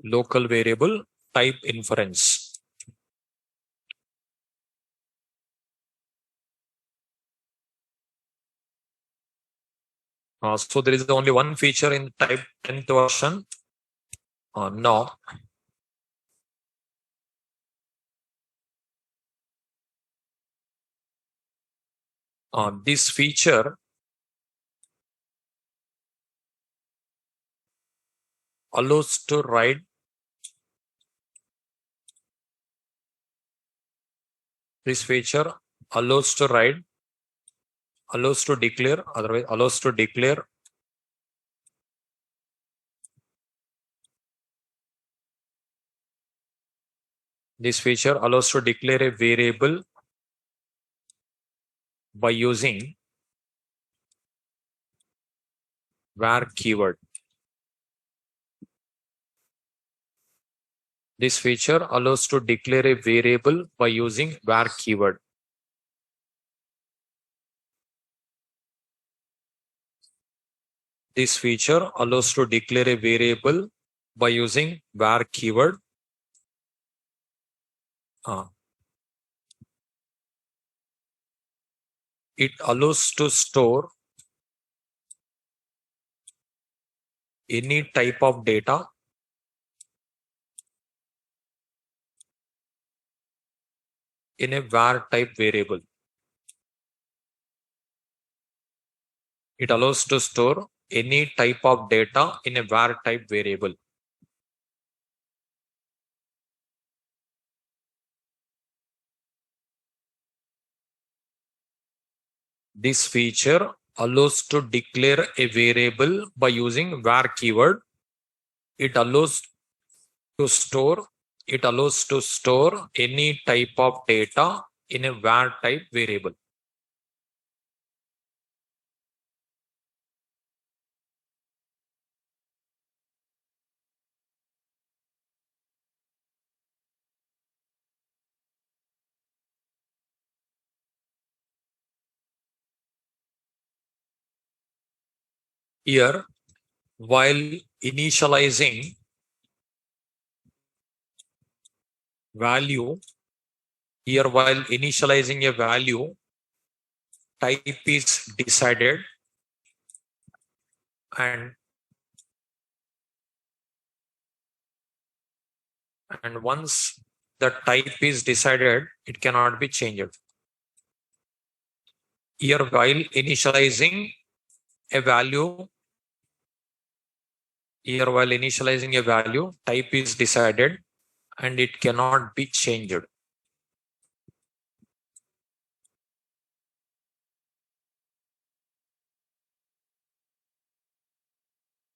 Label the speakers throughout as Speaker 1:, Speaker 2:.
Speaker 1: local variable type inference. So there is only one feature in type 10th version. No. This feature allows to write this feature allows to write, allows to declare, otherwise allows to declare this feature allows to declare a variable by using var keyword. This feature allows to declare a variable by using var keyword. This feature allows to declare a variable by using var keyword. It allows to store any type of data in a var type variable. It allows to store any type of data in a var type variable. This feature allows to declare a variable by using var keyword. It allows to store any type of data in a var type variable. Here, while initializing value, a value, type is decided, and once the type is decided, it cannot be changed. Here, while initializing a value, type is decided and it cannot be changed.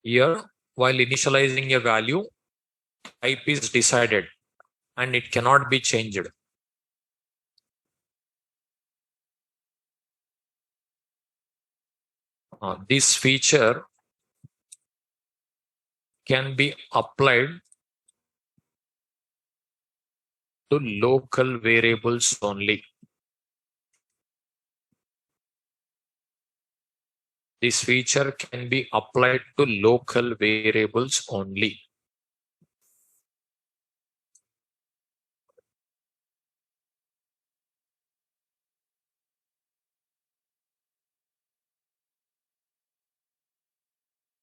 Speaker 1: Here, while initializing a value, type is decided and it cannot be changed. This feature can be applied to local variables only. This feature can be applied to local variables only.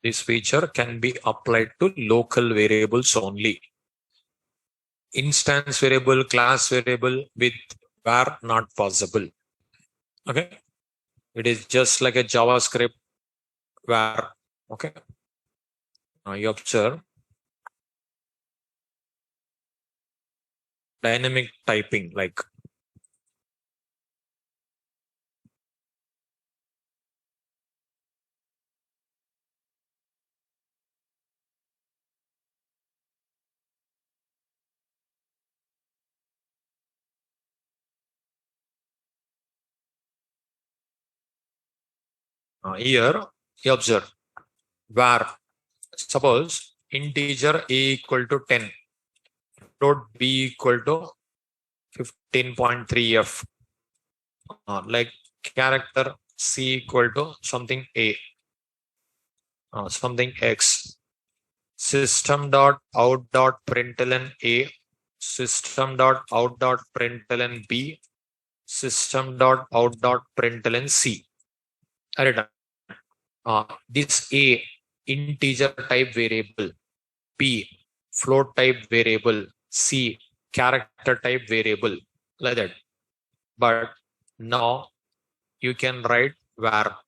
Speaker 1: This feature can be applied to local variables only. Instance variable, class variable with var not possible. Okay. It is just like a JavaScript var. Okay. Now you observe dynamic typing like here you observe var. Suppose integer a equal to 10, float b equal to 15.3f, like character c equal to something a, something x, system.out.println A, system.out.println B, system.out.println C. Alright. This A, integer type variable, B, float type variable, C, character type variable, like that. But now you can write var.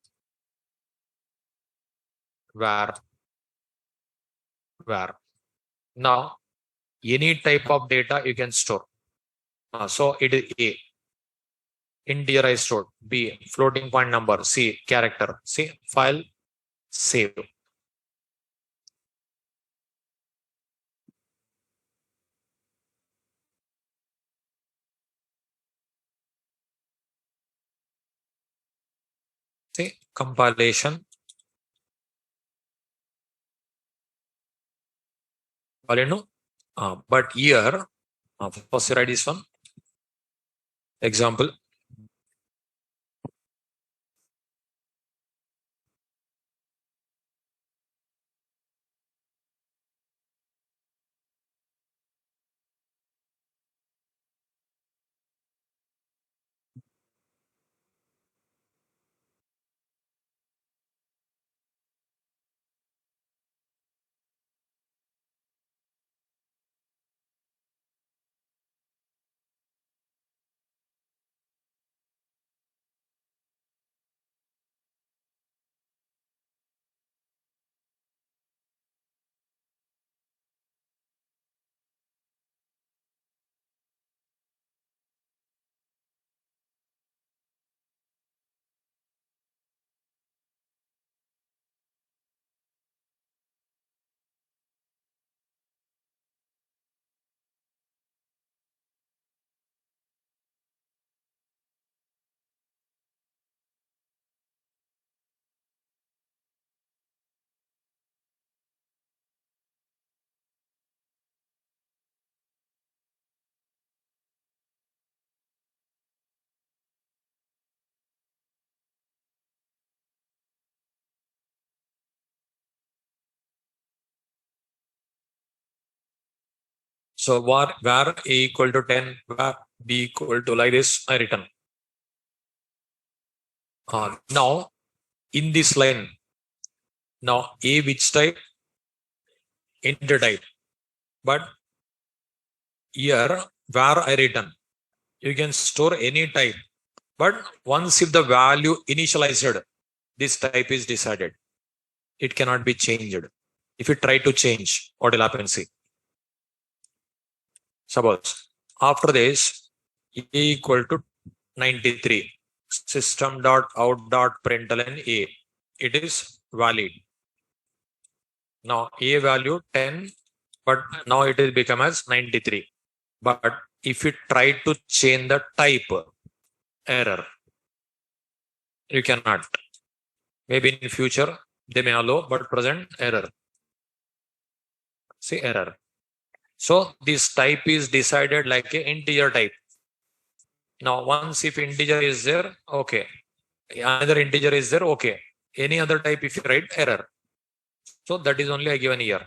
Speaker 1: Now any type of data you can store. So it is A, integer I stored, B, floating point number, C, character, C, file, save. See, compilation. But here, first write this one. Example. So var A equal to 10, var B equal to like this, I written. Now in this line, now A which type? Integer type. But here var I written, you can store any type. But once if the value initialized, this type is decided. It cannot be changed. If you try to change, what will happen? See. Suppose after this, A equal to 93. System.out.println A. It is valid. Now A value 10, but now it is become as 93. But if you try to change the type, error. You cannot. Maybe in future they may allow, but present error. See error. So this type is decided like an integer type. Now once if integer is there, okay. Another integer is there, okay. Any other type if you write error. So that is only a given here.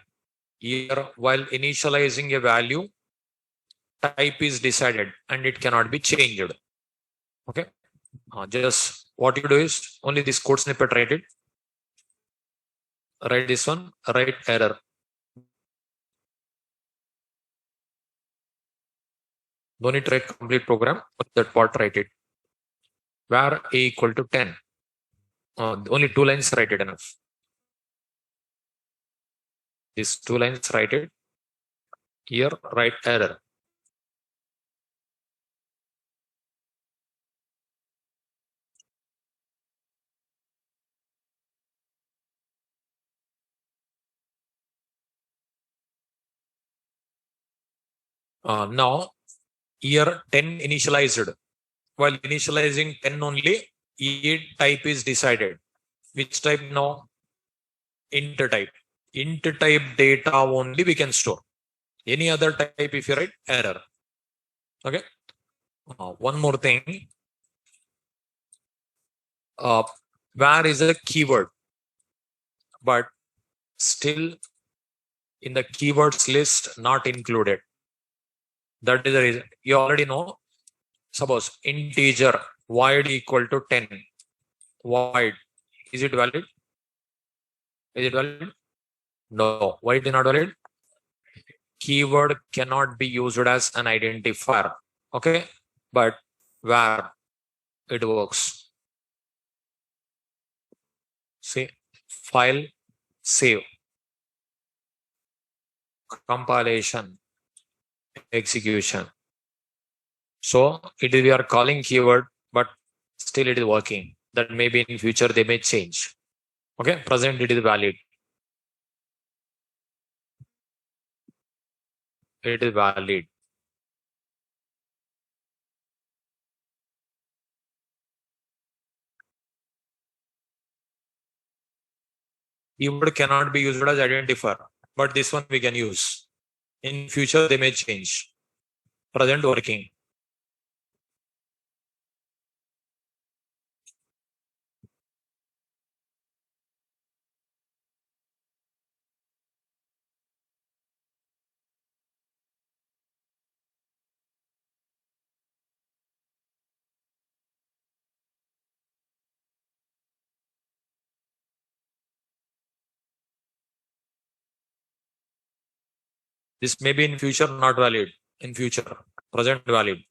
Speaker 1: Here while initializing a value, type is decided and it cannot be changed. Okay. Just what you do is only this code snippet write it. Write this one, write error. No need to write complete program, but that part write it. Var A equal to 10. Only 2 lines write it enough. These 2 lines write it. Here write error. Now here 10 initialized. While initializing 10 only, E type is decided. Which type now? Int type. Int type data only we can store. Any other type if you write error. Okay. One more thing. Var is a keyword, but still in the keywords list not included. That is the reason. You already know. Suppose integer void equal to 10. Void. Is it valid? Is it valid? No. Why it is not valid? Keyword cannot be used as an identifier. Okay. But where it works. See, file, save, compilation, execution. So it is we are calling keyword, but still it is working. That maybe in future they may change. Okay, present it is valid. It is valid. Keyword cannot be used as identifier, but this one we can use. In future they may change. Present working. This may be in future not valid. In future, present valid.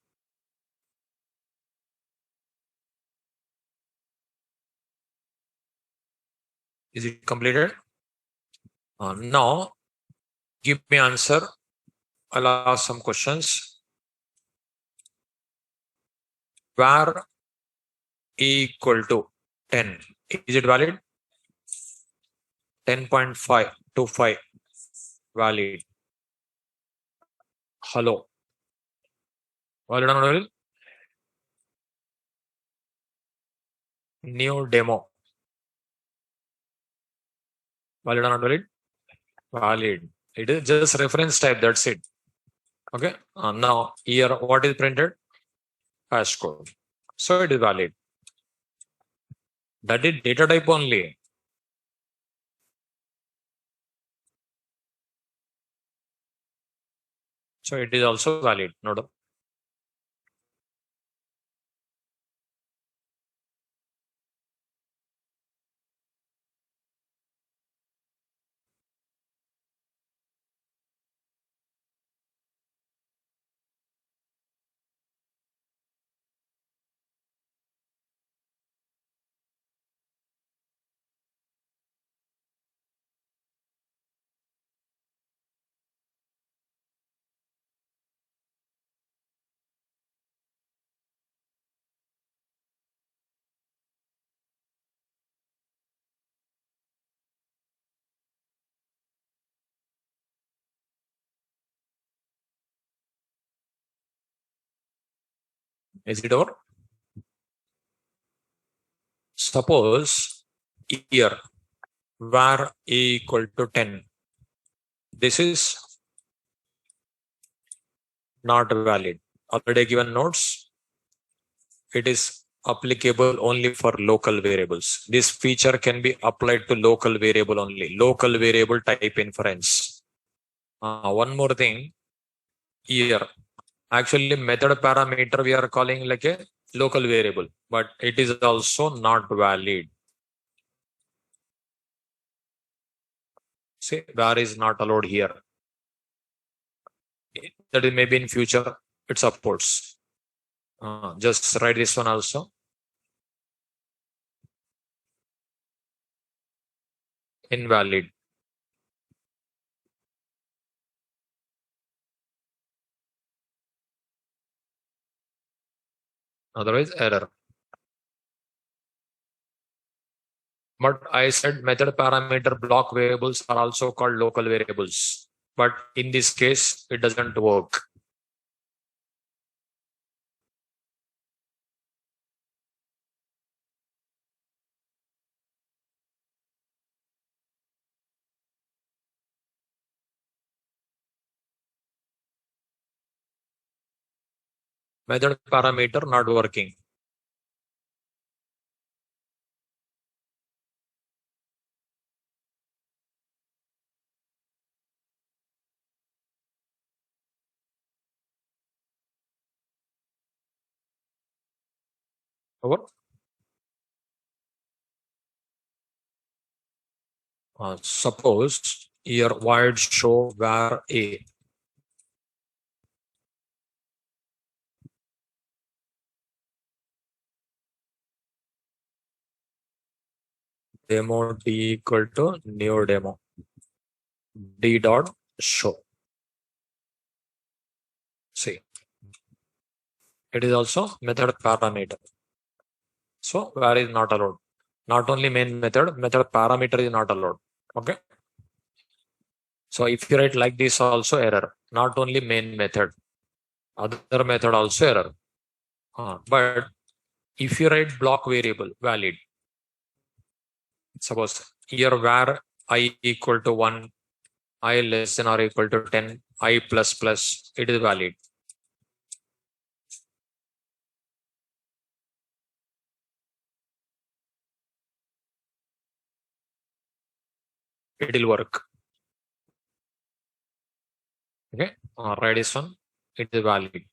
Speaker 1: Is it completed? Now, give me answer. I'll ask some questions. Var equal to 10. Is it valid? 10.525 valid. Hello. Valid or not valid? New demo. Valid or not valid? Valid. It is just reference type. That's it. Okay. Now here what is printed? Hash code. So it is valid. That is data type only. So it is also valid. No doubt. Is it over? Suppose here var equal to 10. This is not valid. Already given notes. It is applicable only for local variables. This feature can be applied to local variable only. Local variable type inference. One more thing here. Actually, method parameter we are calling like a local variable, but it is also not valid. See, var is not allowed here. That is maybe in future it supports. Just write this one also. Invalid. Otherwise error. But I said method parameter block variables are also called local variables. But in this case, it doesn't work. Method parameter not working. Over. Suppose your void show var A. Demo D equal to new demo. D dot show. See, it is also method parameter. So var is not allowed. Not only main method, method parameter is not allowed. Okay. So if you write like this, also error. Not only main method, other method also error. But if you write block variable valid, suppose here var I equal to 1, I less than or equal to 10, I plus plus, it is valid. It will work. Okay. Write this one, it is valid.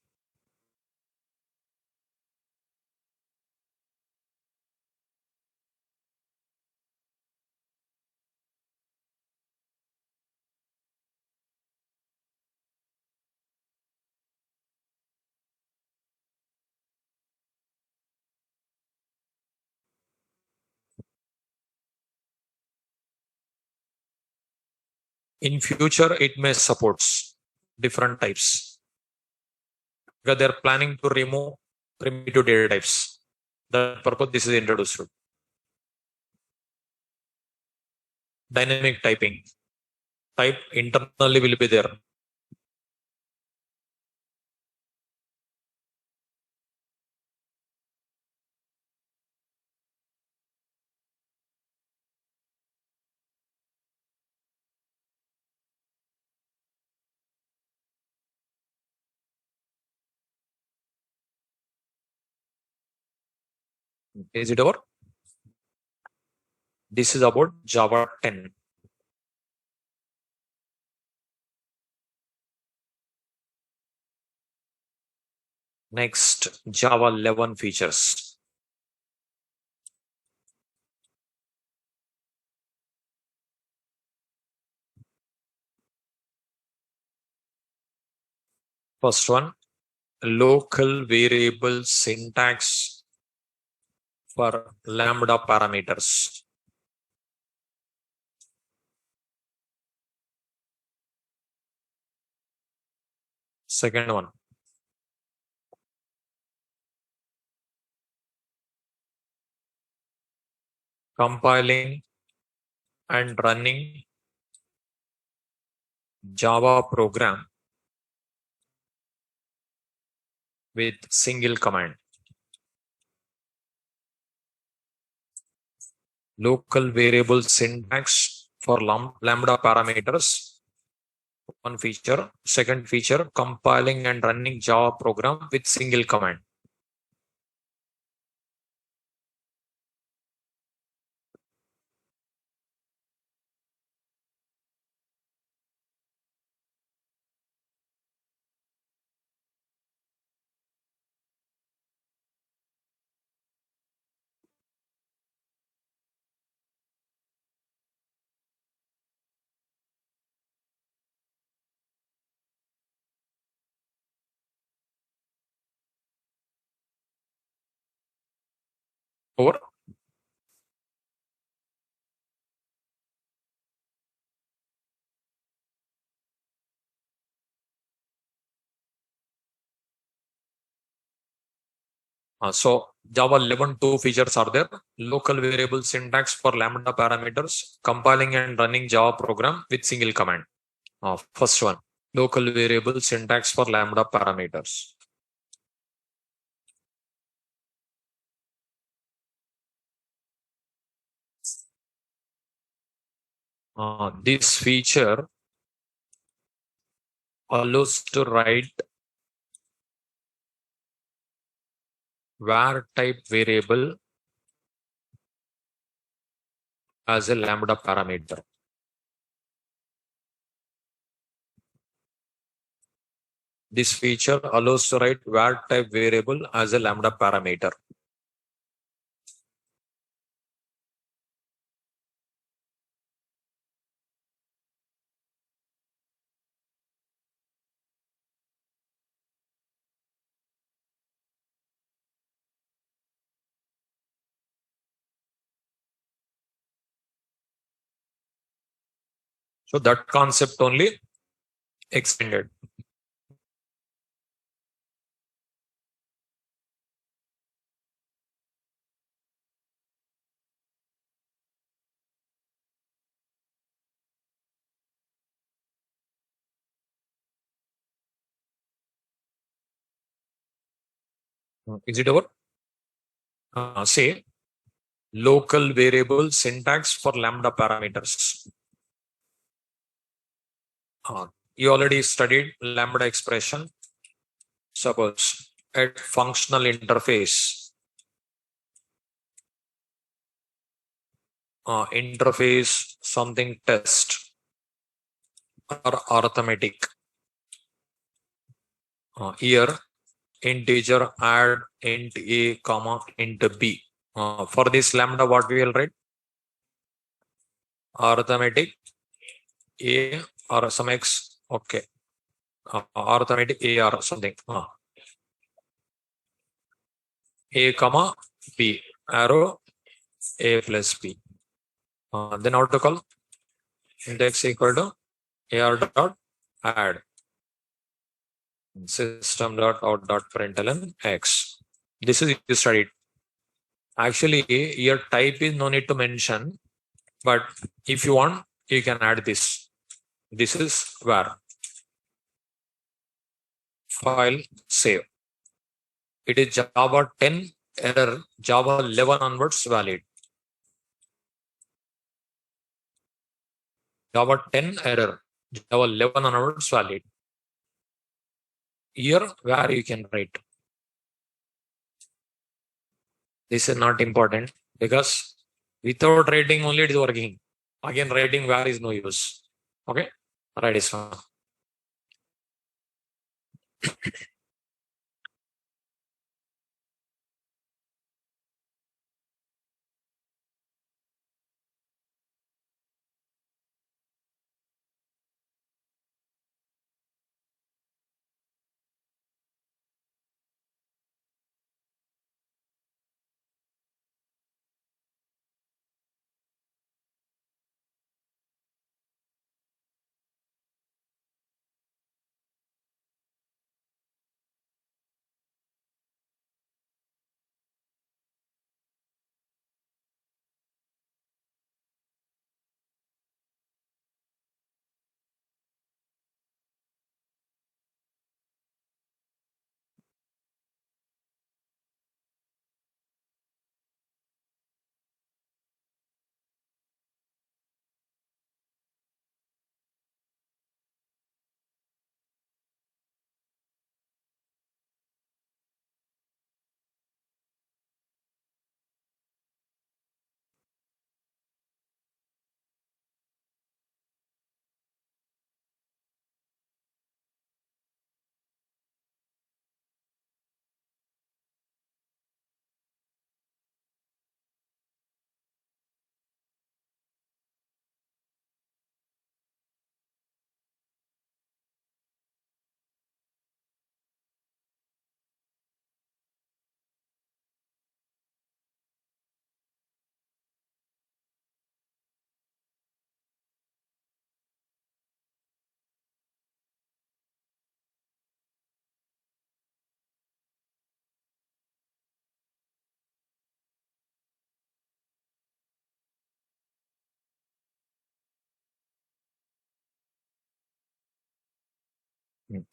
Speaker 1: In future, it may supports different types. Because they're planning to remove primitive data types. That purpose this is introduced. Dynamic typing. Type internally will be there. Is it over? This is about Java 10. Next, Java 11 features. First one, local variable syntax for lambda parameters. Second one, compiling and running Java program with single command. Local variable syntax for lambda parameters. One feature. Second feature, compiling and running Java program with single command. Over. So Java 11 two features are there. Local variable syntax for lambda parameters, compiling and running Java program with single command. First one, local variable syntax for lambda parameters. This feature allows to write var type variable as a lambda parameter. This feature allows to write var type variable as a lambda parameter. So that concept only extended. Is it over? Say local variable syntax for lambda parameters. You already studied lambda expression. Suppose at functional interface, interface something test or arithmetic. Here integer add int a comma int b. For this lambda, what we will write? Arithmetic a or some x. Okay. Arithmetic a or something. A comma b arrow a plus b. Then how to call index equal to ar dot add system dot out dot println x. This is you studied. Actually, your type is no need to mention, but if you want, you can add this. This is where file save. It is Java 10 error, Java 11 onwards valid. Java 10 error, Java 11 onwards valid. Here where you can write. This is not important because without writing only it is working. Again, writing where is no use. Okay, write this one.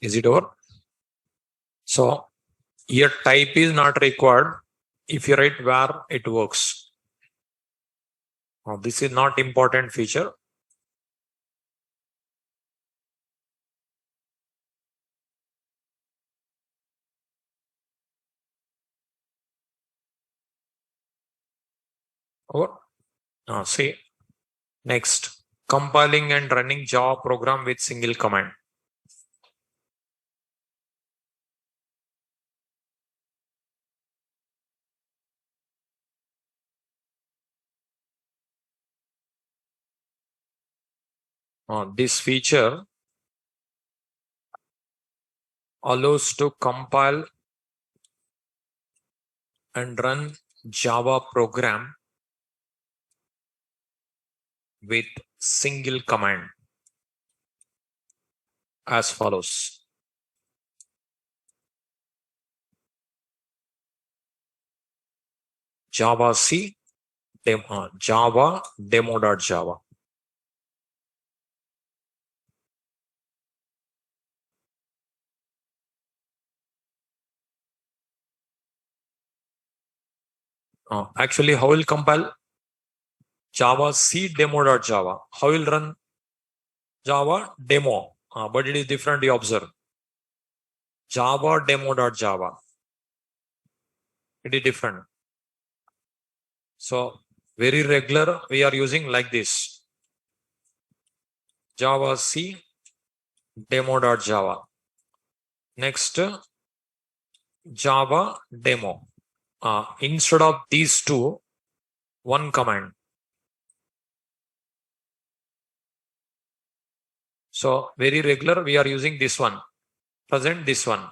Speaker 1: Is it over? So here type is not required. If you write where it works. Now, this is not important feature. Over. See, next, compiling and running Java program with single command. This feature allows to compile and run Java program with single command. as follows. Java C Java demo.java. Actually, how will compile Java C demo.java? How will run Java demo? But it is different, you observe. Java demo.java. It is different. So very regular we are using like this. Java C demo.java. Next, Java demo. Instead of these two, one command. So very regular we are using this one. Present this one.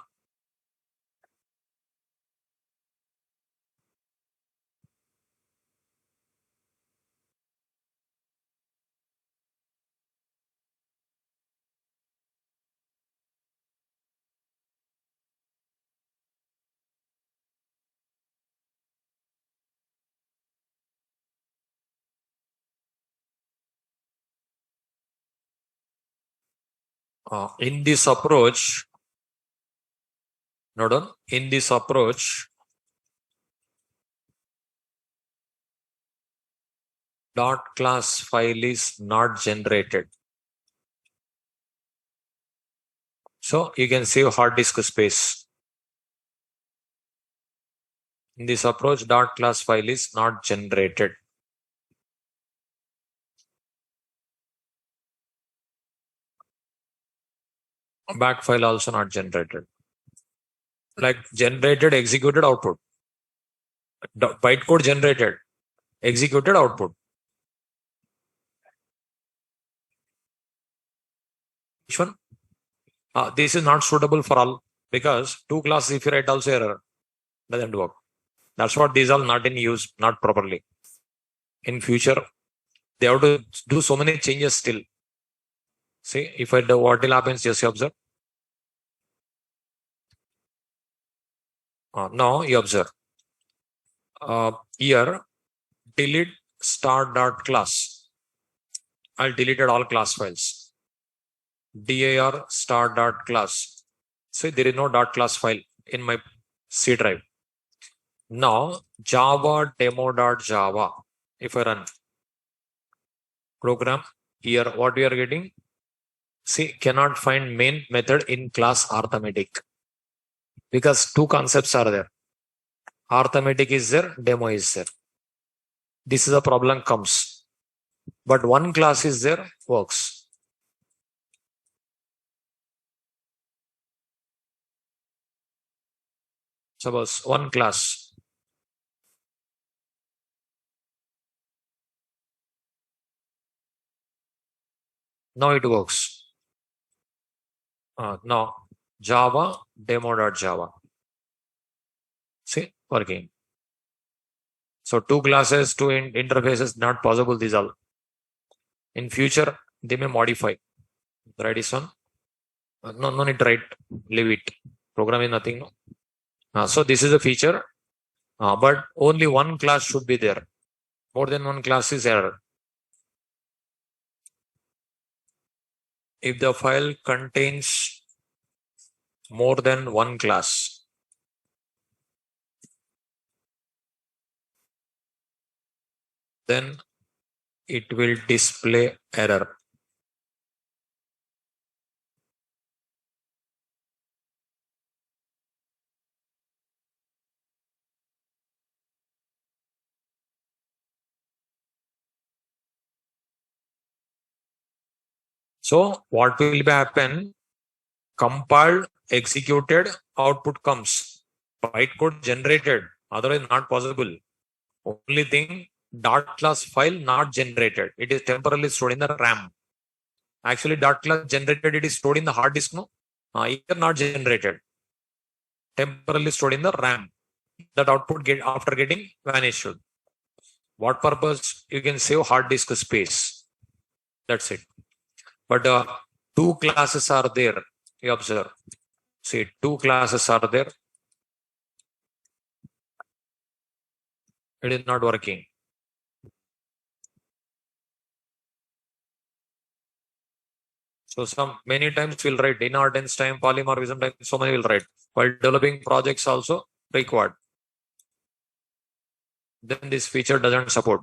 Speaker 1: In this approach, note on, in this approach, dot class file is not generated. So you can save hard disk space. In this approach, dot class file is not generated. Back file also not generated. Like generated, executed, output. Bytecode generated, executed, output. Which one? This is not suitable for all because two classes if you write also error doesn't work. That's what these are not in use, not properly. In future, they have to do so many changes still. See, if I do what will happen, just observe. Now you observe. Here, delete star.class. I'll deleted all class files. dir star.class. See, there is no dot class file in my C drive. Now, java demo.java. If I run program, here what we are getting? See, cannot find main method in class arithmetic. Because two concepts are there. Arithmetic is there, demo is there. This is a problem comes. But one class is there, works. Suppose one class. Now it works. Now Java demo.java. See, working. So two classes, two interfaces, not possible. These all. In future, they may modify. Write this one. No need to write. Leave it. Program is nothing. No. So this is a feature. But only one class should be there. More than one class is error. If the file contains more than one class, then it will display error. So what will happen? Compiled, executed, output comes. Bytecode generated, otherwise not possible. Only thing, dot class file not generated. It is temporarily stored in the RAM. Actually, dot class generated, it is stored in the hard disk, no? Here not generated. Temporarily stored in the RAM. That output get after getting vanished. What purpose? You can save hard disk space. That's it. But two classes are there. You observe. See, two classes are there. It is not working. So many times we'll write inheritance time, polymorphism time, so many will write. While developing projects also required. Then this feature doesn't support.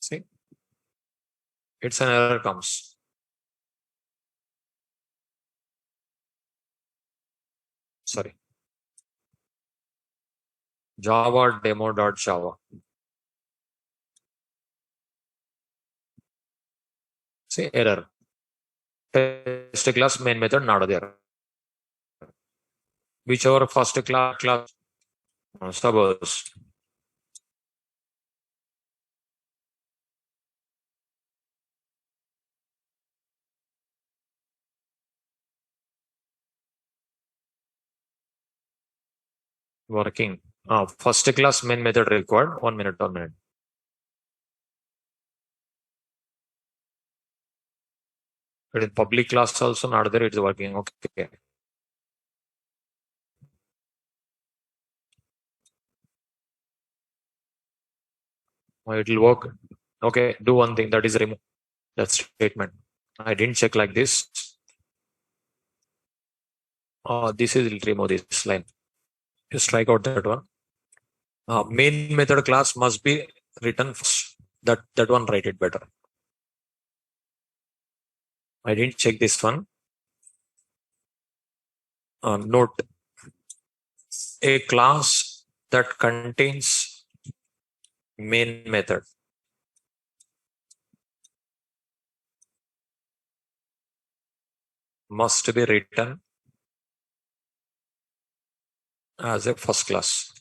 Speaker 1: See, it's an error comes. Sorry. Java demo.java. See, error. Test class main method not there. Whichever first class suppose. Working. First class main method required. 1 minute, 1 minute. It is public class also not there. It's working. Okay. It will work. Okay. Do one thing. That is remove that statement. I didn't check like this. This is remove this line. You strike out that one. Main method class must be written first. That one, write it better. I didn't check this one. Note a class that contains main method must be written as a first class.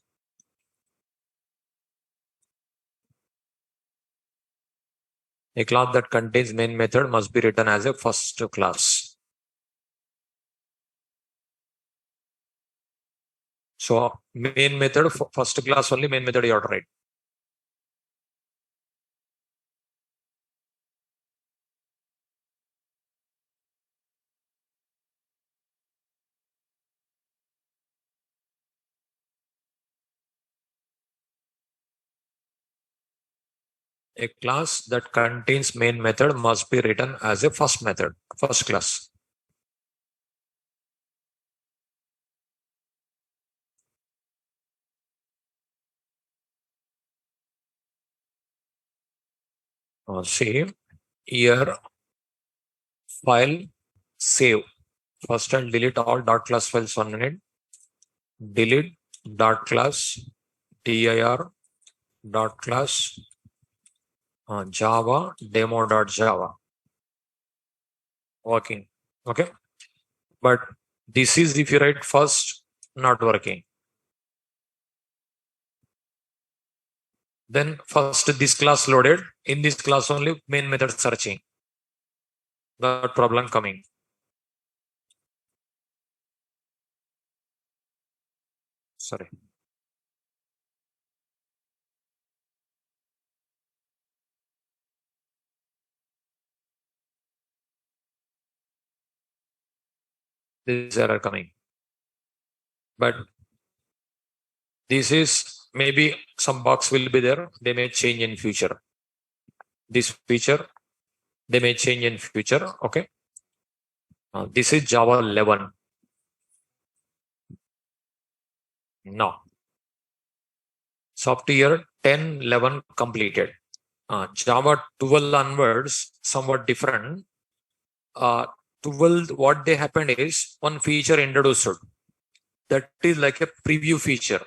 Speaker 1: A class that contains main method must be written as a first class. So main method, first class only main method you have to write. A class that contains main method must be written as a first method, first class. See here, file, save. First I'll delete all dot class files on it. Delete dot class dir dot class java demo.java. Working. Okay. But this is if you write first, not working. Then first this class loaded. In this class only main method searching. That problem coming. Sorry. This error coming. But this is maybe some bugs will be there. They may change in future. This feature, they may change in future. Okay. This is Java 11. Now, software 10, 11 completed. Java 12 onwards, somewhat different. 12, what they happened is one feature introduced. That is like a preview feature.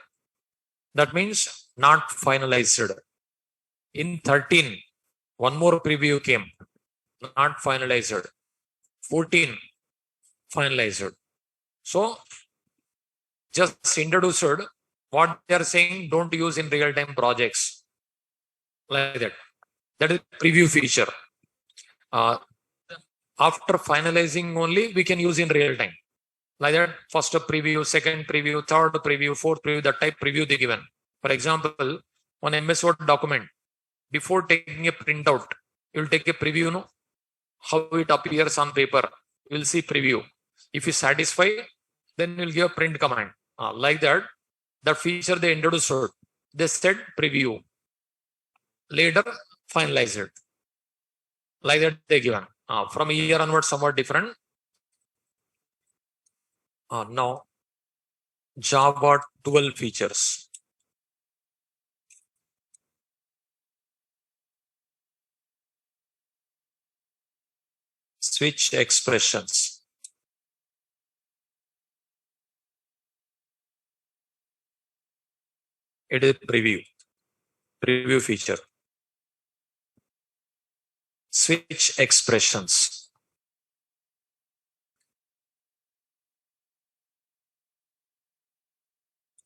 Speaker 1: That means not finalized. In 13, one more preview came, not finalized. 14, finalized. So, just introduced what they are saying, don't use in real-time projects. Like that. That is preview feature. After finalizing only, we can use in real time. Like that, first preview, second preview, third preview, fourth preview, the type preview they given. For example, on MS Word document, before taking a printout, you'll take a preview, no? How it appears on paper. You'll see preview. If you satisfy, then you'll give a print command. Like that, the feature they introduced, they said preview. Later, finalize it. Like that, they given. From here onwards, somewhat different. Now, Java 12 features. Switch expressions. It is preview feature. Switch expressions.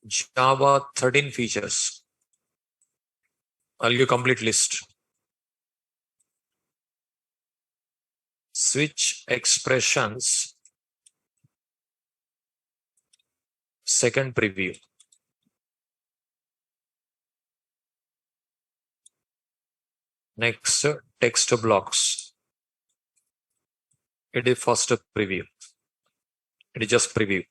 Speaker 1: Java 13 features. I'll give complete list. Switch expressions. Second preview. Next, text blocks. It is first preview. It is just preview.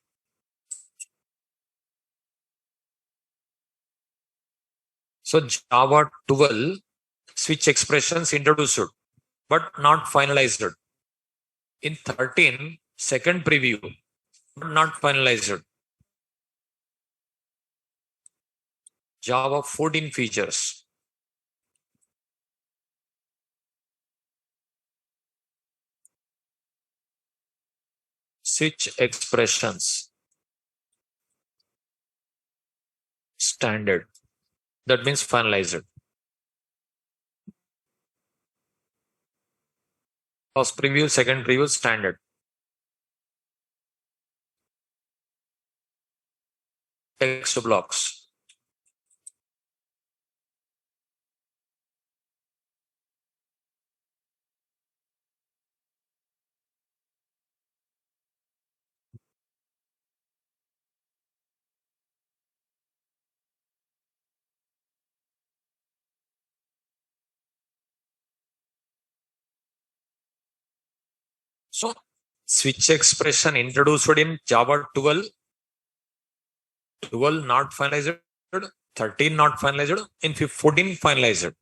Speaker 1: So Java 12 switch expressions introduced, but not finalized. In 13, second preview, but not finalized. Java 14 features. Switch expressions. Standard. That means finalized. First preview, second preview, standard. Text blocks. So switch expression introduced in Java 12, 12 not finalized, 13 not finalized, in 14 finalized.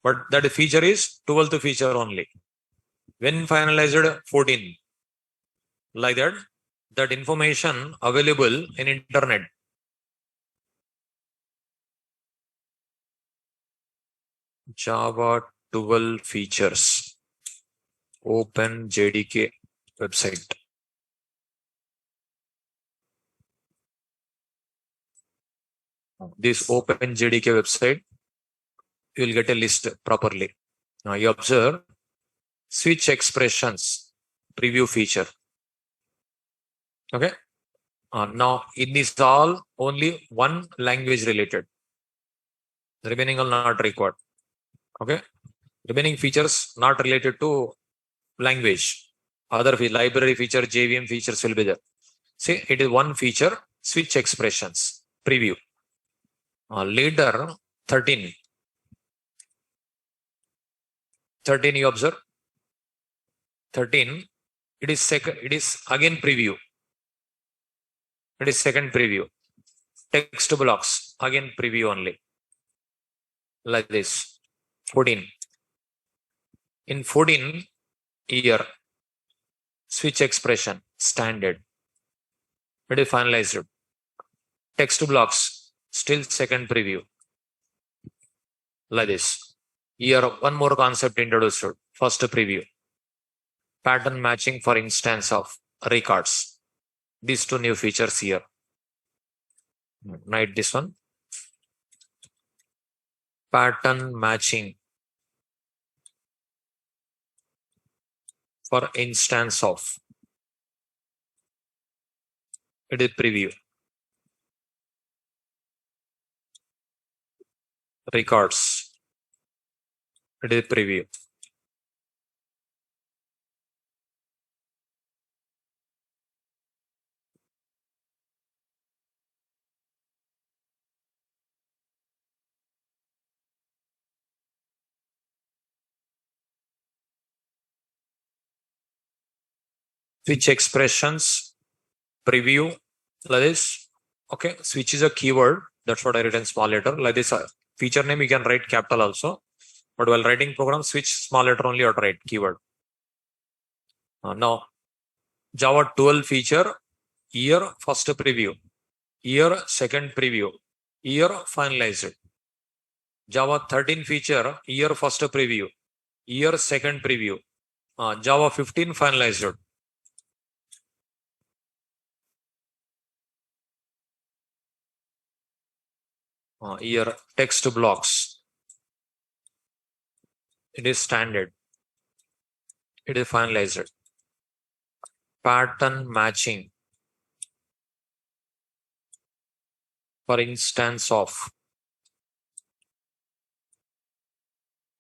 Speaker 1: But that feature is 12th feature only. When finalized 14, like that, that information available in internet. Java 12 features. Open JDK website. This Open JDK website, you will get a list properly. Now you observe switch expressions preview feature. Okay. Now it is all only one language related. The remaining are not required. Okay. Remaining features not related to language. Other library feature, JVM features will be there. See, it is one feature, switch expressions preview. Later, 13 you observe 13, it is again preview. It is second preview. Text blocks, again preview only. Like this. 14. In 14 year, switch expression, standard. It is finalized. Text blocks, still second preview. Like this. Here, one more concept introduced. First preview. Pattern matching for instance of records. These two new features here. Write this one. Pattern matching for instance of. It is preview. Records. It is preview. switch expressions, preview, like this. Okay, switch is a keyword. That's what I written small letter. Like this, feature name you can write capital also. But while writing program, switch small letter only or write keyword. Now, Java 12 feature, year first preview, year second preview, year finalized. Java 13 feature, year first preview, year second preview. Java 15 finalized. Year text blocks. It is standard. It is finalized. Pattern matching. For instance of.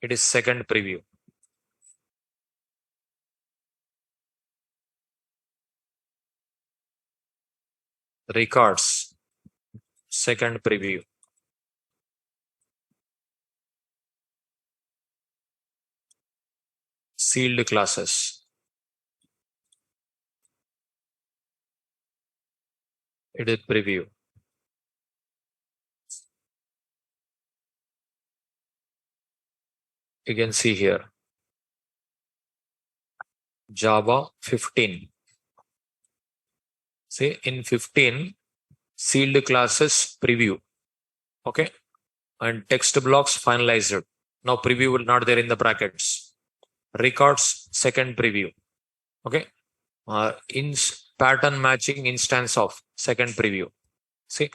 Speaker 1: It is second preview. Records. Second preview. Sealed classes. It is preview. You can see here. Java 15. See, in 15, sealed classes preview. Okay. And text blocks finalized. Now preview will not there in the brackets. Records second preview. Okay. In pattern matching instance of second preview. See.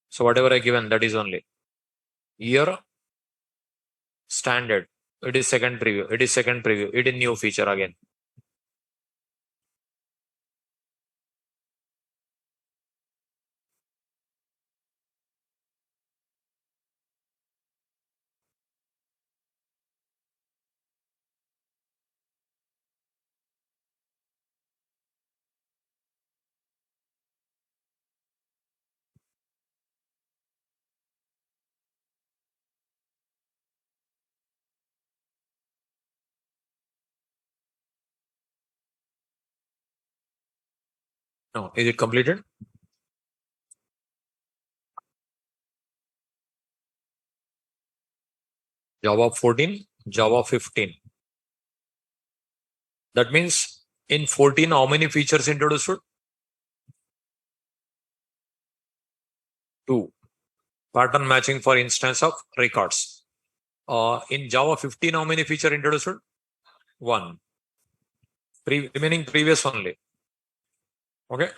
Speaker 1: So whatever I given, that is only. Year standard. It is second preview. It is second preview. It is new feature again. No, is it completed? Java 14, Java 15. That means in 14, how many features introduced? 2. Pattern matching for instance of records. In Java 15, how many feature introduced? 1. Remaining previous only. Okay.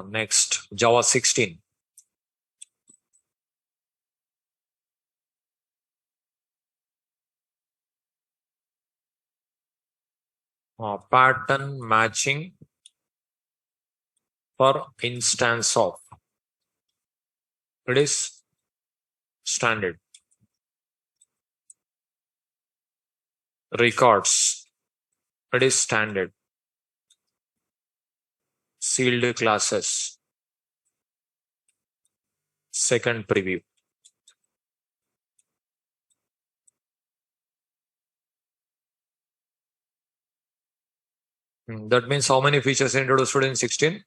Speaker 1: Next, Java 16. Pattern matching for instance of. It is standard. Records. It is standard. Sealed classes. Second preview. That means how many features introduced in 16?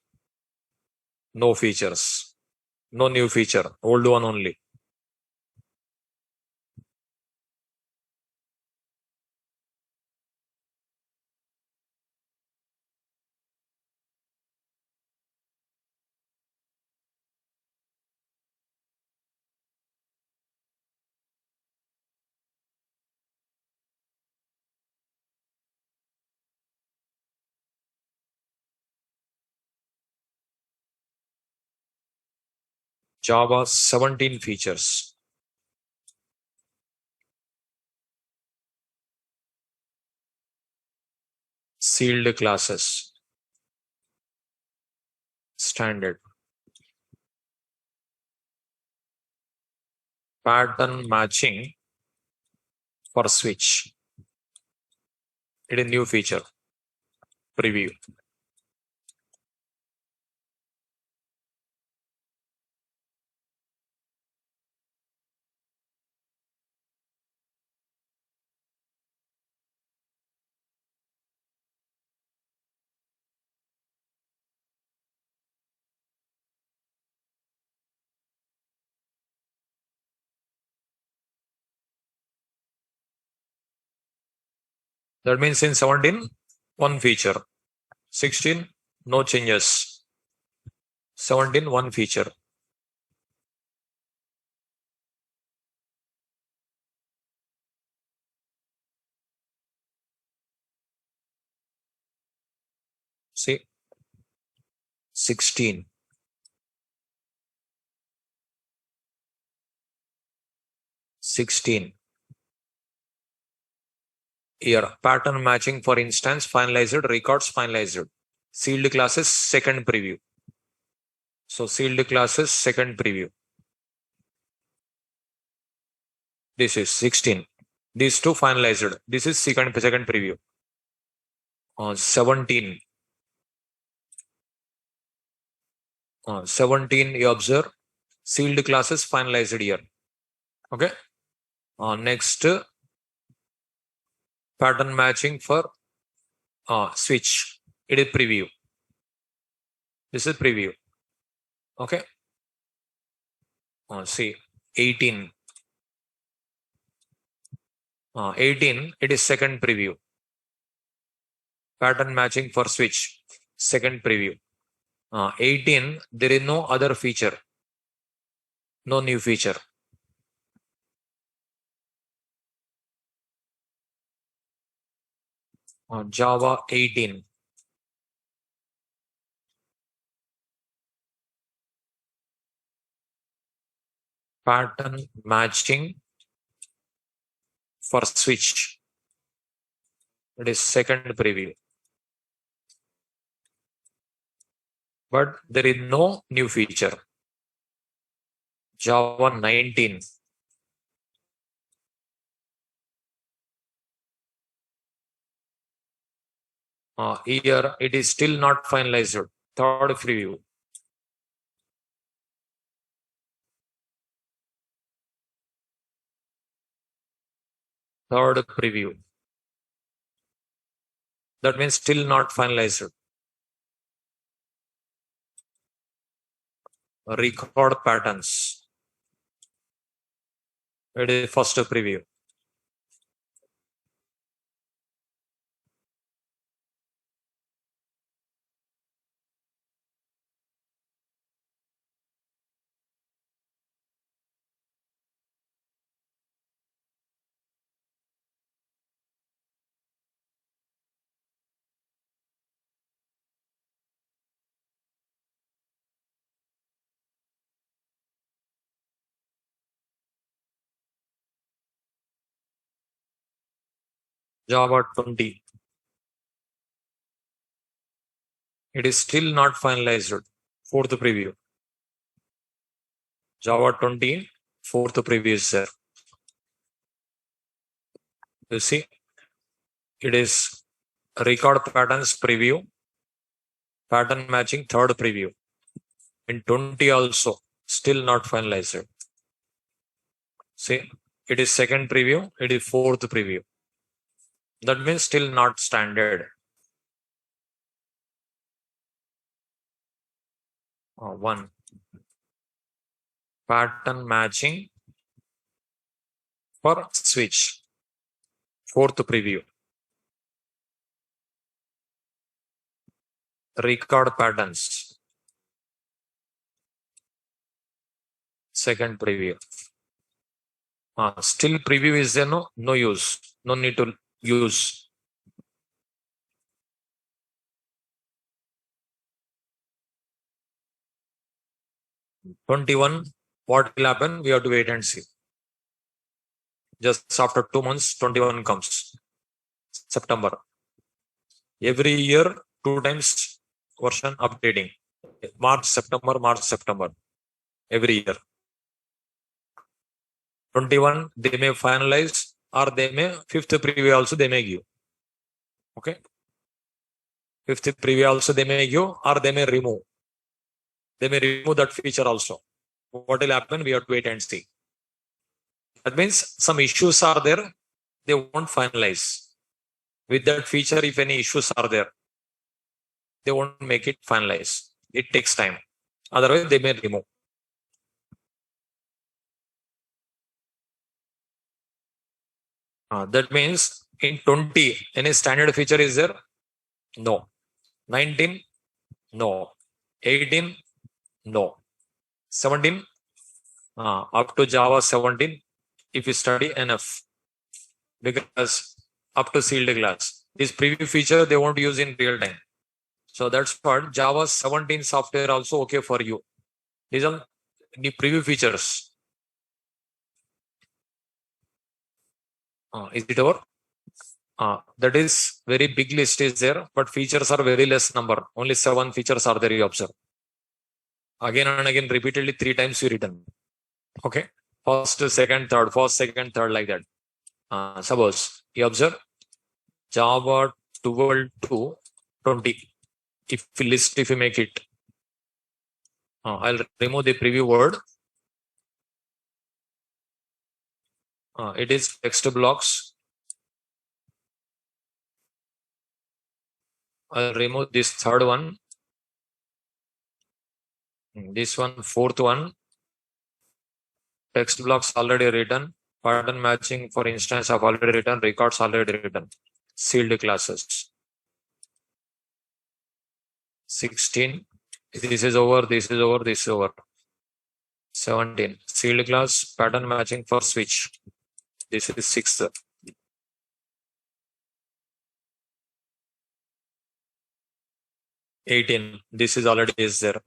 Speaker 1: No features. No new feature. Old one only. Java 17 features. Sealed classes. Standard. Pattern matching for switch. It is new feature. Preview. That means in 17, one feature. 16, no changes. 17, one feature. See, 16. Here, pattern matching, for instance, finalized, records finalized. Sealed classes, second preview. So sealed classes, second preview. This is 16. These two finalized. This is second preview. 17. 17, you observe, sealed classes finalized here. Okay. Next, pattern matching for switch. It is preview. This is preview. Okay. See, 18. 18, it is second preview. Pattern matching for switch, second preview. 18, there is no other feature. No new feature. Java 18. Pattern matching for switch. It is second preview. But there is no new feature. Java 19. Here it is still not finalized. Third preview. Third preview. That means still not finalized. Record patterns. It is first preview. Java 20. It is still not finalized. Fourth preview. Java 20, fourth preview is there. You see, it is record patterns preview, pattern matching third preview. In 20 also, still not finalized. See, it is second preview, it is fourth preview. That means still not standard. One, pattern matching for switch, fourth preview. Record patterns, second preview. Still preview is there, no use, no need to use. '21, what will happen? We have to wait and see. Just after 2 months, 21 comes. September. Every year, 2 times version updating. March, September. Every year. 21, they may finalize, or they may, fifth preview also they may give. Okay. Fifth preview also they may give, or they may remove. They may remove that feature also. What will happen? We have to wait and see. That means some issues are there, they won't finalize. With that feature, if any issues are there, they won't make it finalize. It takes time. Otherwise, they may remove. That means In 20, any standard feature is there? No. 19? No. 18? No. 17? Up to Java 17, if you study enough. Because up to sealed class. This preview feature they won't use in real time. So that's what Java 17 software also okay for you. These are the preview features. Is it over? That is very big list is there, but features are very less number. Only 7 features are there you observe. Again and again, repeatedly 3 times you written. Okay. First, second, third, first, second, third, like that. Suppose you observe Java 12 to 20. If you make it, I'll remove the preview word. It is text blocks. I'll remove this third one. This one, fourth one. Text blocks already written. Pattern matching, for instance, I've already written. Records already written. Sealed classes. 16. This is over. This is over. This is over. 17. Sealed class. Pattern matching for switch. This is 6th. 18. This is already is there.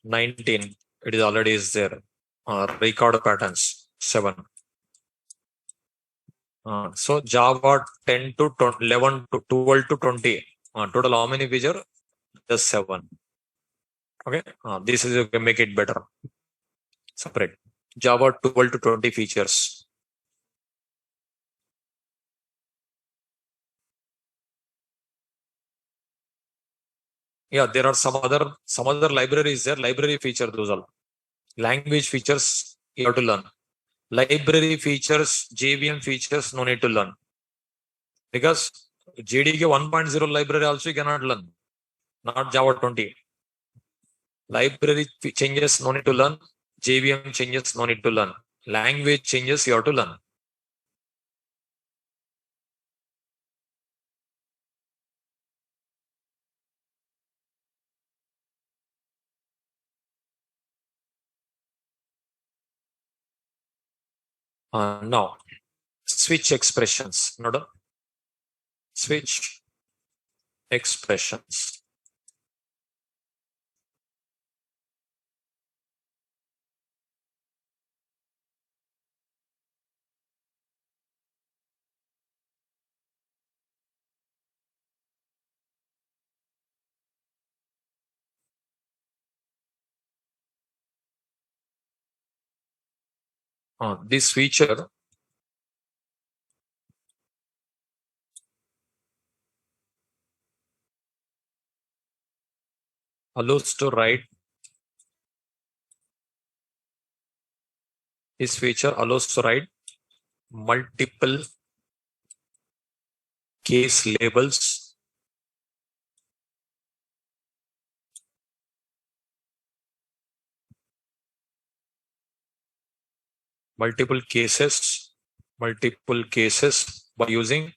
Speaker 1: 19. It is already is there. Record patterns. 7. So Java 10 to 11 to 12 to 20. Total how many feature? Just 7. Okay. This is you can make it better. Separate. Java 12 to 20 features. Yeah, there are some other libraries there. Library feature those all. Language features you have to learn. Library features, JVM features, no need to learn. Because JDK 1.0 library also you cannot learn. Not Java 20. Library changes, no need to learn. JVM changes, no need to learn. Language changes, you have to learn. Now, switch expressions. Note switch expressions. This feature allows to write multiple case labels multiple cases by using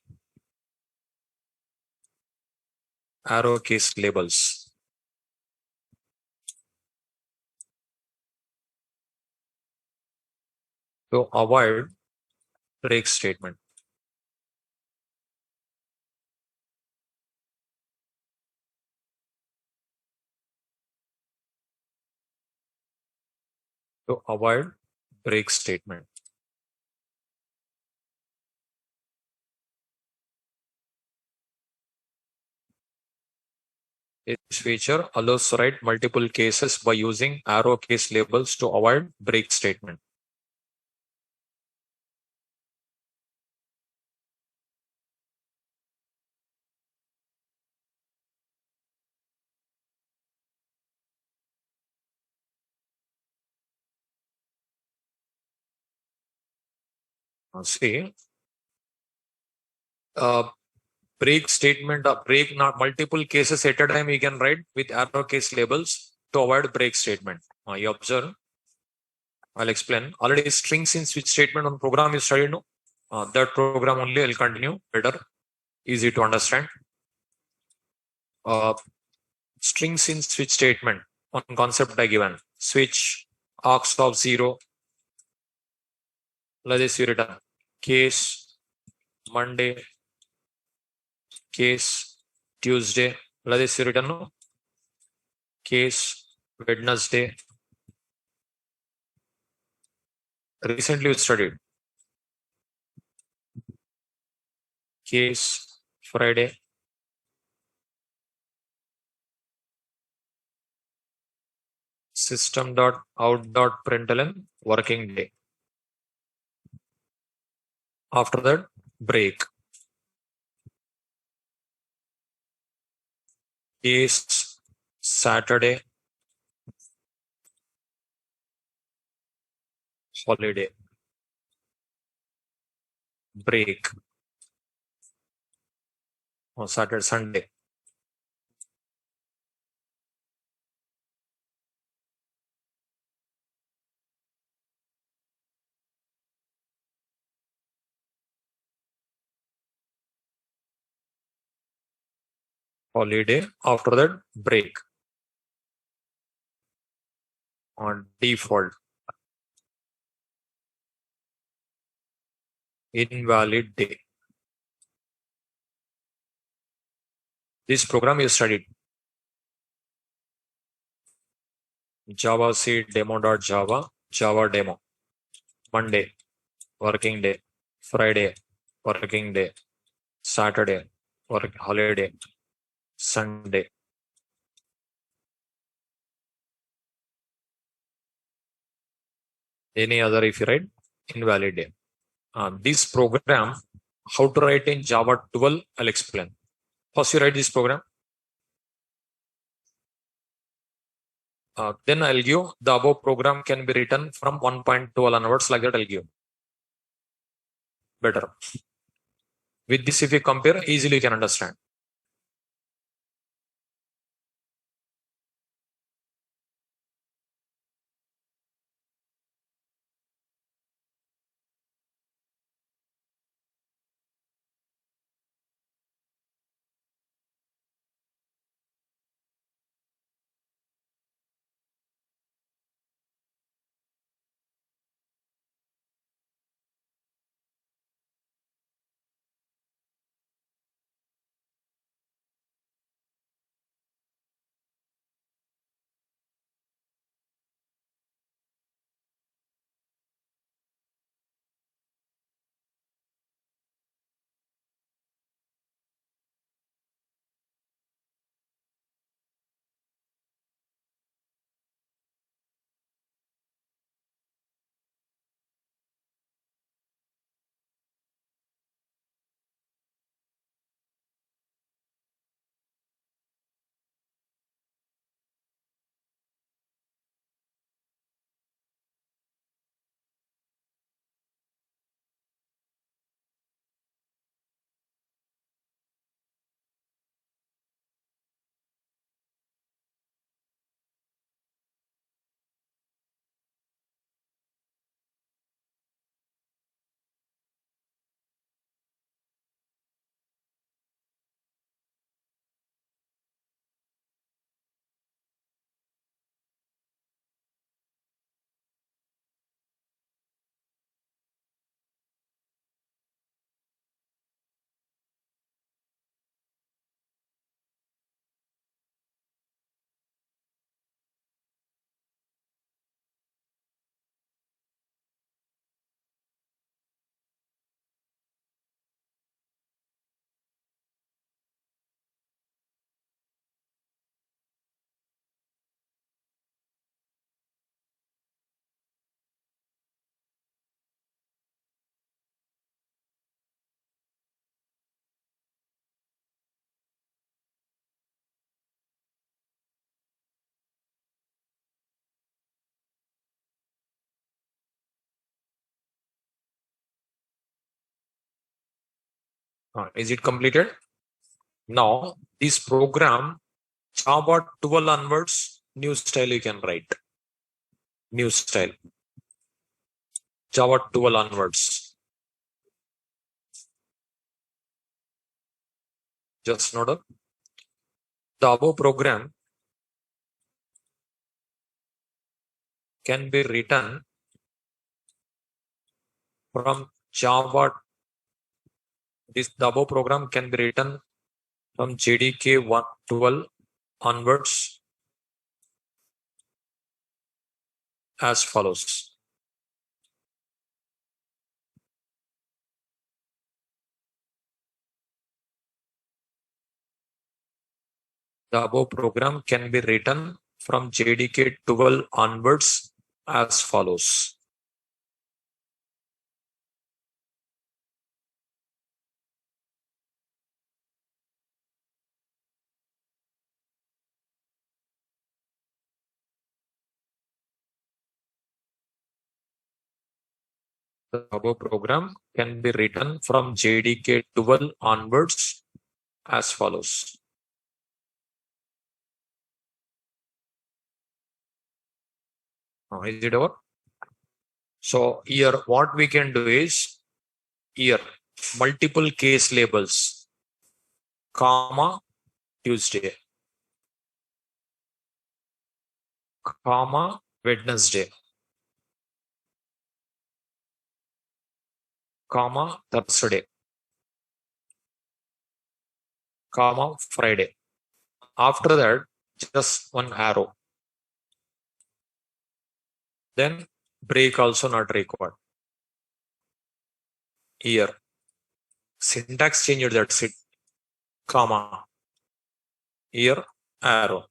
Speaker 1: arrow case labels. To avoid break statement. To avoid break statement. This feature allows to write multiple cases by using arrow case labels to avoid break statement. See, break statement or break not multiple cases at a time you can write with arrow case labels to avoid break statement. You observe. I'll explain. Already strings in switch statement on program you studied, no? That program only I'll continue better, easy to understand. Strings in switch statement. One concept I given. Switch arcs of 0. Let us return. Case Monday. Case Tuesday. Let us return. No? Case Wednesday. Recently we studied. Case Friday. System.out.println working day. After that, break. Case Saturday. Holiday. Break. On Saturday, Sunday. Holiday. After that, break. On default. Invalid day. This program you studied. Java C demo.java, Java demo. Monday, working day. Friday, working day. Saturday, work holiday. Sunday. Any other if you write, invalid day. This program, how to write in Java 12, I'll explain. First you write this program. Then I'll give the above program can be written from 1.12 onwards, like that I'll give. Better. With this, if you compare, easily you can understand. Is it completed? Now, this program, Java 12 onwards, new style you can write. New style. Java 12 onwards. Just note down. The above program can be written from Java. The above program can be written from JDK 12 onwards as follows. The above program can be written from JDK 12 onwards as follows. The above program can be written from JDK 12 onwards as follows. Now, is it over? So here what we can do is here multiple case labels, comma Tuesday, comma Wednesday, comma Thursday, comma Friday. After that, just one arrow. Then break also not required. Here, syntax changed, that's it. Comma. Here, arrow.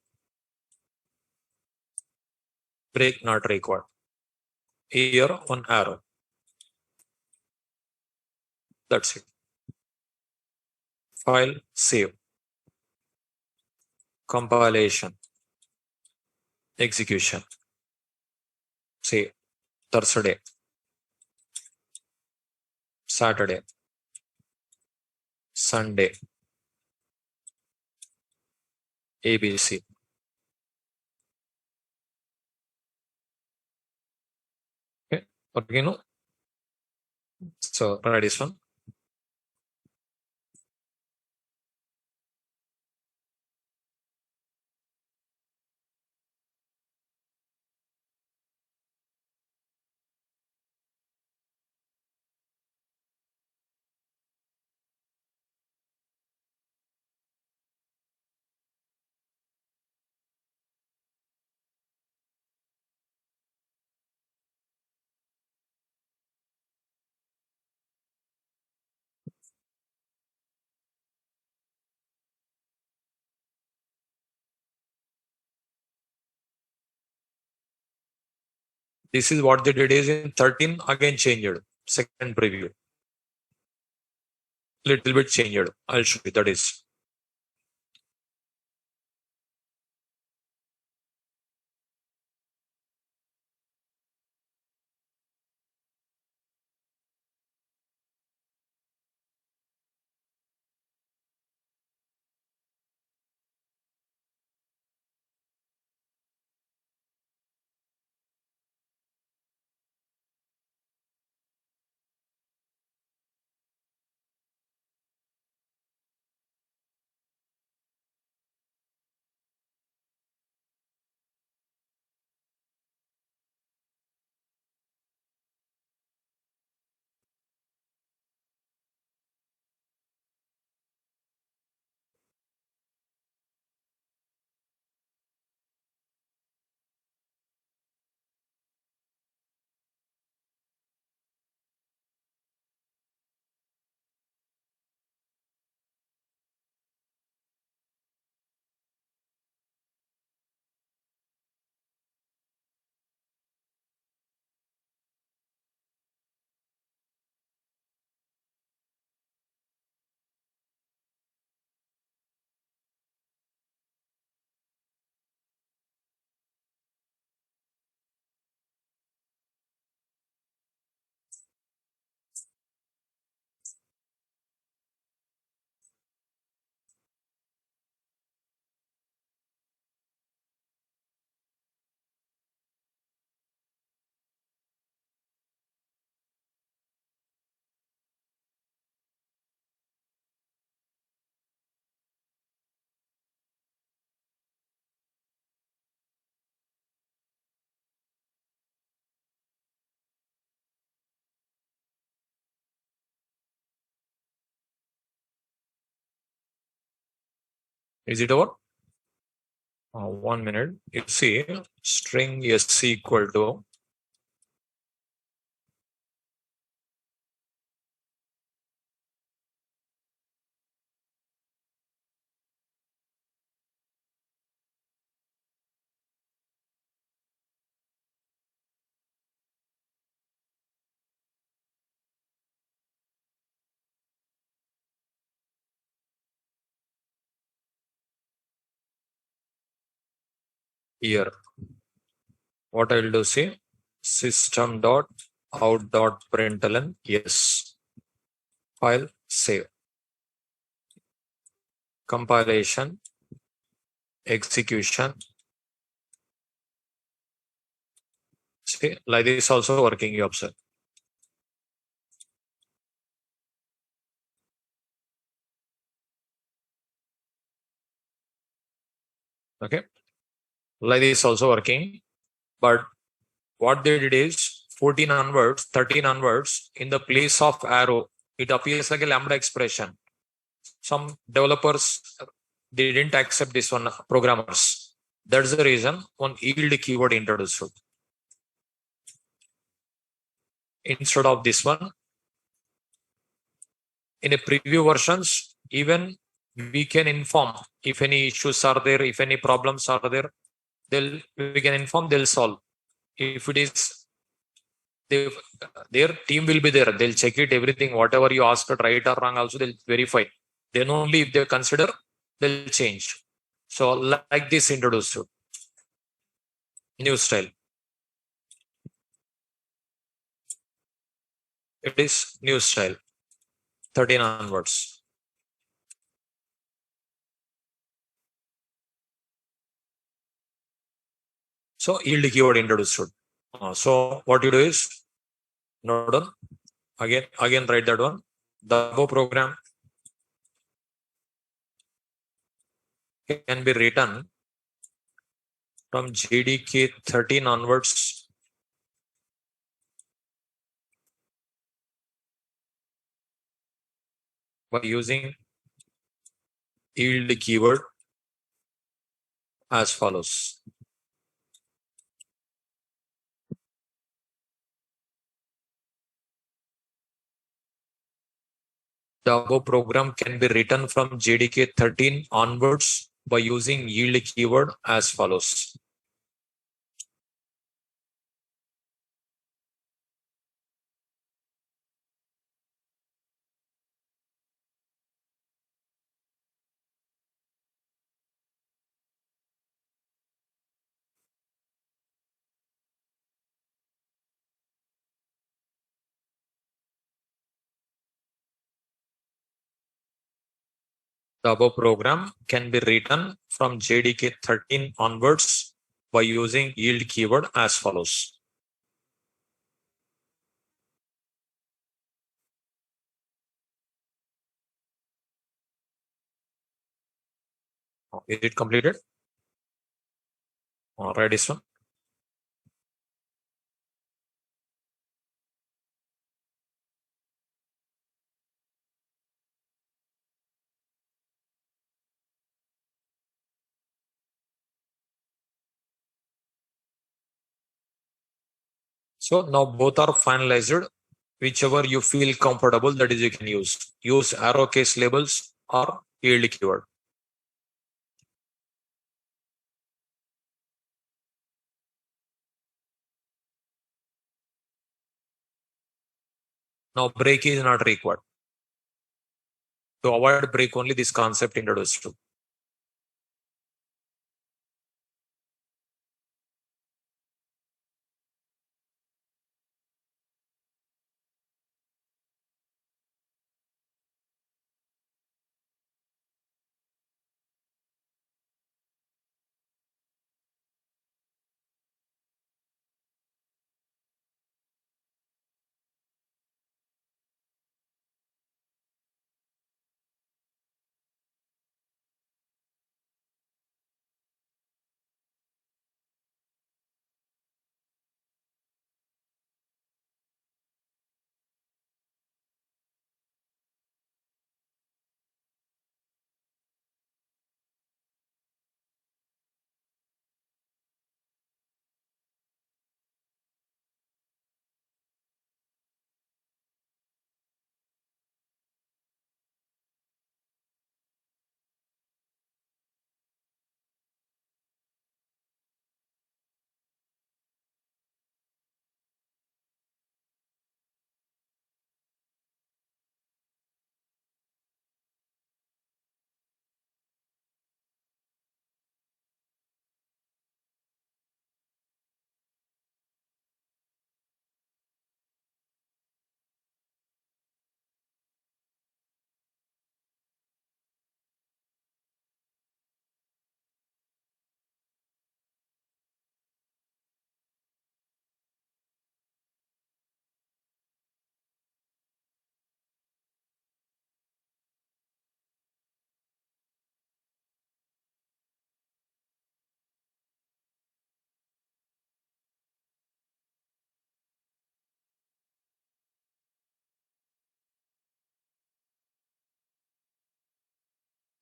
Speaker 1: Break not required. Here, one arrow. That's it. File, save. Compilation. Execution. Say Thursday, Saturday, Sunday, ABC. Okay, okay, no. So try this one. This is what they did is in 13 again changed. Second preview. Little bit changed. I'll show you that is. Is it over? 1 minute. You see string sc equal to here. What I will do, see system dot out dot println yes. File save. Compilation, execution. See, like this also working, you observe. Okay, like this also working. But what they did is 14 onwards, 13 onwards, in the place of arrow, it appears like a lambda expression. Some developers, they didn't accept this one, programmers. That's the reason one yield keyword introduced. Instead of this one, in a preview versions, even we can inform if any issues are there, if any problems are there, we can inform, they'll solve. If it is, their team will be there, they'll check it, everything, whatever you asked, right or wrong, also they'll verify. Then only if they consider, they'll change. So like this introduced new style. It is new style, 13 onwards. So yield keyword introduced. So what you do is, note down, again write that one. The above program can be written from JDK 13 onwards by using yield keyword as follows. The above program can be written from JDK 13 onwards by using yield keyword as follows. The above program can be written from JDK 13 onwards by using yield keyword as follows. Is it completed? Write this one. So now both are finalized. Whichever you feel comfortable, that is you can use. Use arrow case labels or yield keyword. Now break is not required. To avoid break, only this concept introduced.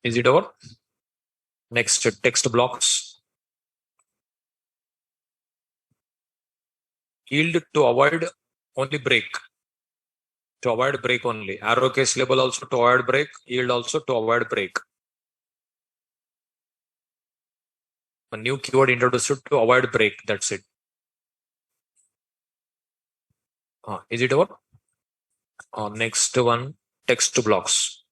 Speaker 1: Is it over? Next, text blocks. Yield to avoid only break. To avoid break only. Arrow case label also to avoid break. Yield also to avoid break. A new keyword introduced to avoid break. That's it. Is it over? Next one, text blocks.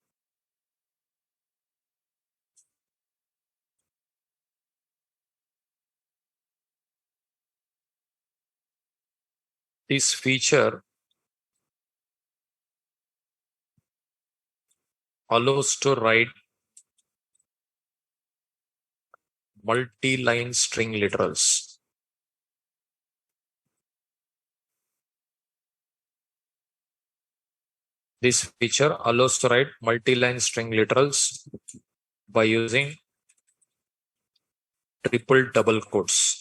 Speaker 1: This feature allows to write multi-line string literals. This feature allows to write multi-line string literals by using triple double quotes.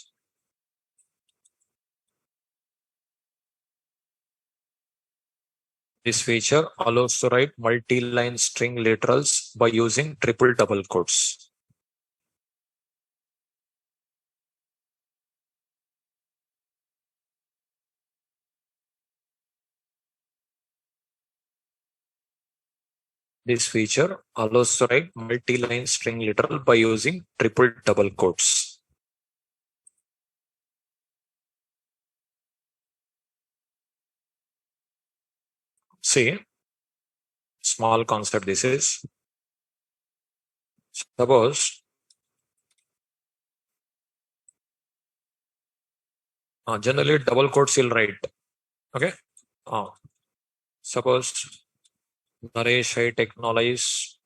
Speaker 1: This feature allows to write multi-line string literals by using triple double quotes. This feature allows to write multi-line string literal by using triple double quotes. See, small concept this is. Suppose generally double quotes will write. Okay. Suppose Naresh High Technologies,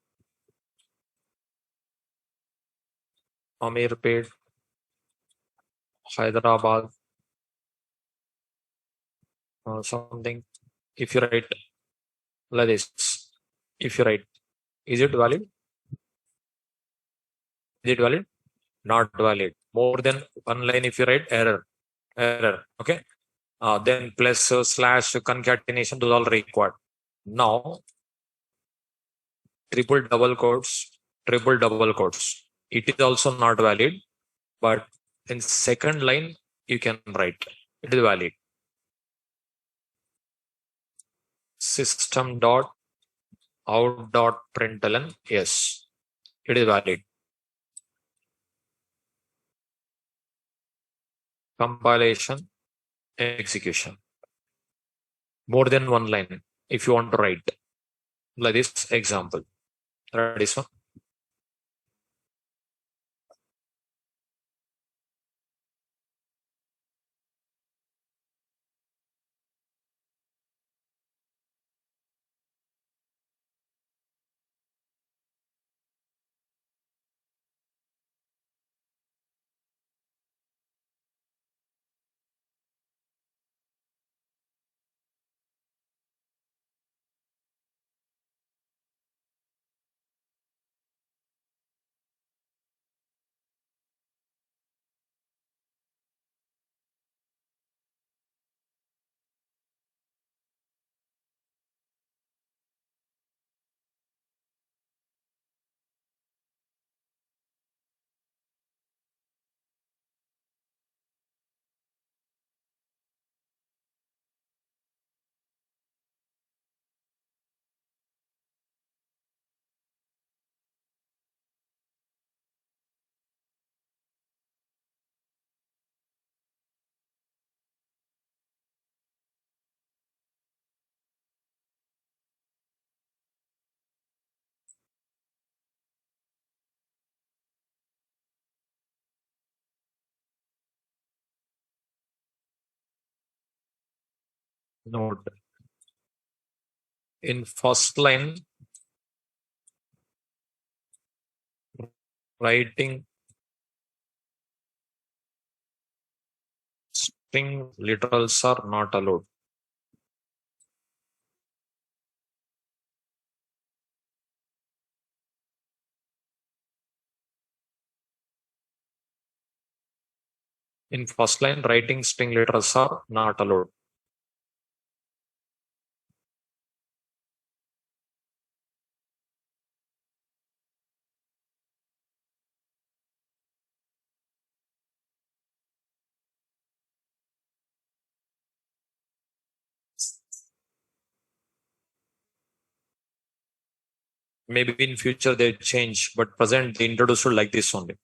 Speaker 1: Amirpet, Hyderabad, something. If you write like this, if you write, is it valid? Is it valid? Not valid. More than one line if you write, error. Okay. Then plus slash concatenation, those all required. Now, triple double quotes. It is also not valid, but in second line you can write. It is valid. System dot out dot println. Yes, it is valid. Compilation, execution. More than one line if you want to write. Like this example. This one. Note. In first line, writing string literals are not allowed. In first line, writing string literals are not allowed. Maybe in future they change, but present they introduced it like this only.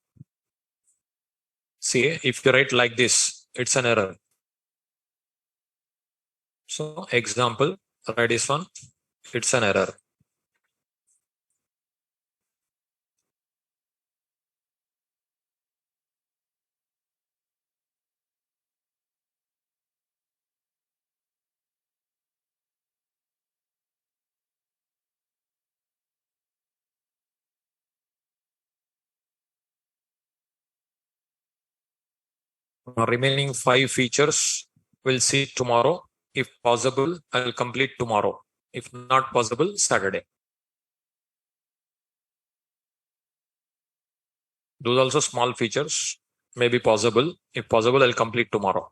Speaker 1: See, if you write like this, it's an error. So example, write this one, it's an error. Remaining 5 features we'll see tomorrow. If possible, I'll complete tomorrow. If not possible, Saturday. Those also small features may be possible. If possible, I'll complete tomorrow.